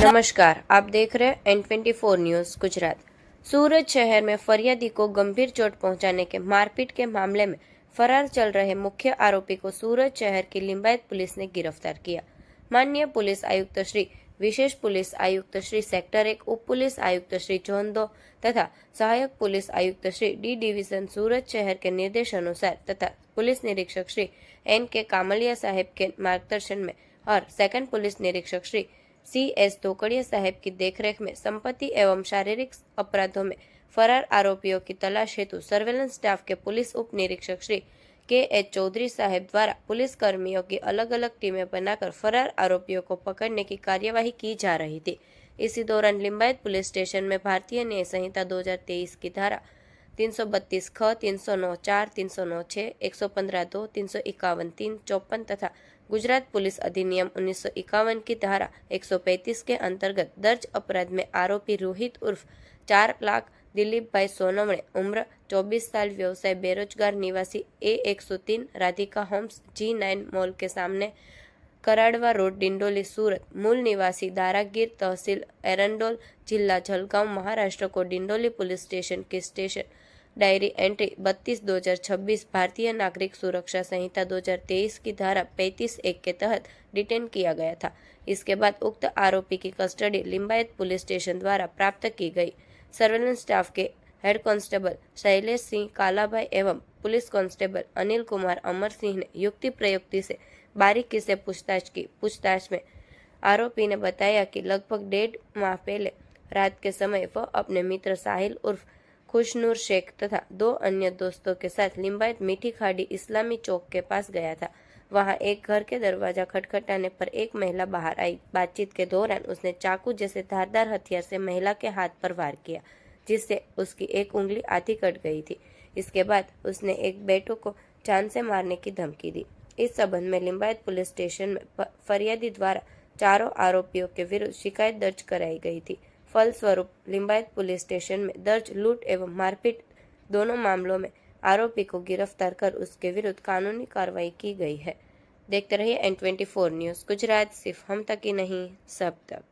नमस्कार, आप देख रहे हैं N24 न्यूज गुजरात। सूरत शहर में फरियादी को गंभीर चोट पहुंचाने के मारपीट के मामले में फरार चल रहे मुख्य आरोपी को सूरत शहर की लिंबायत पुलिस ने गिरफ्तार किया। माननीय पुलिस आयुक्त श्री, विशेष पुलिस आयुक्त श्री सेक्टर 1, उप पुलिस आयुक्त श्री जोन 2 तथा सहायक पुलिस आयुक्त श्री डी डिवीजन सूरत शहर के निर्देशानुसार तथा पुलिस निरीक्षक श्री N.K. कामलिया साहेब के मार्गदर्शन में और सेकंड पुलिस निरीक्षक श्री C.S. धोकड़िया साहेब की देखरेख में संपत्ति एवं शारीरिक अपराधों में फरार आरोपियों की तलाश हेतु सर्वेलेंस स्टाफ के पुलिस उप निरीक्षक श्री K.H. चौधरी साहेब द्वारा पुलिस कर्मियों की अलग अलग टीमें बनाकर फरार आरोपियों को पकड़ने की कार्यवाही की जा रही थी। इसी दौरान लिंबायत पुलिस स्टेशन में भारतीय न्याय संहिता 2023 की धारा 332 ख, 309 4, 309 6, 115 2, 351 3, 54 तथा गुजरात पुलिस अधिनियम 1951 की धारा 135 के अंतर्गत दर्ज अपराध में आरोपी रोहित उर्फ 4 लाख दिलीप भाई सोनवणे, उम्र 24 साल, व्यवसाय बेरोजगार, निवासी A103 Radhika Holmes G9 mall के सामने, कराड़वा रोड, डिंडोली, सूरत, मूल निवासी दारागीर, तहसील एरंडोल, जिला जलगांव, महाराष्ट्र को डिंडोली पुलिस स्टेशन की स्टेशन डायरी एंट्री 32/2026 भारतीय नागरिक सुरक्षा संहिता 2023 की धारा 35(1) के तहत डिटेन किया गया था। इसके बाद उक्त आरोपी की कस्टडी लिंबायत पुलिस स्टेशन द्वारा प्राप्त की गई। सर्वेलेंस स्टाफ के हेड कांस्टेबल शैलेश सिंह कालाभाई एवं पुलिस कांस्टेबल अनिल कुमार अमर सिंह ने युक्ति प्रयुक्ति से बारीकी से पूछताछ की। पूछताछ में आरोपी ने बताया कि लगभग 1.5 माह पहले रात के समय वह अपने मित्र साहिल उर्फ खुशनूर शेख तथा 2 अन्य दोस्तों के साथ लिंबायत मीठी खाड़ी इस्लामी चौक के पास गया था। वहां एक घर के दरवाजा खटखटाने पर एक महिला बाहर आई। बातचीत के दौरान उसने चाकू जैसे धारदार हथियार से महिला के हाथ पर वार किया, जिससे उसकी एक उंगली आधी कट गई थी। इसके बाद उसने एक बेटों को जान से मारने की धमकी दी। इस संबंध में लिंबायत पुलिस स्टेशन में फरियादी द्वारा चारों आरोपियों के विरुद्ध शिकायत दर्ज कराई गई थी। फलस्वरूप लिंबायत पुलिस स्टेशन में दर्ज लूट एवं मारपीट दोनों मामलों में आरोपी को गिरफ्तार कर उसके विरुद्ध कानूनी कार्रवाई की गई है। देखते रहिए N24 न्यूज गुजरात, सिर्फ हम तक ही नहीं, सब तक।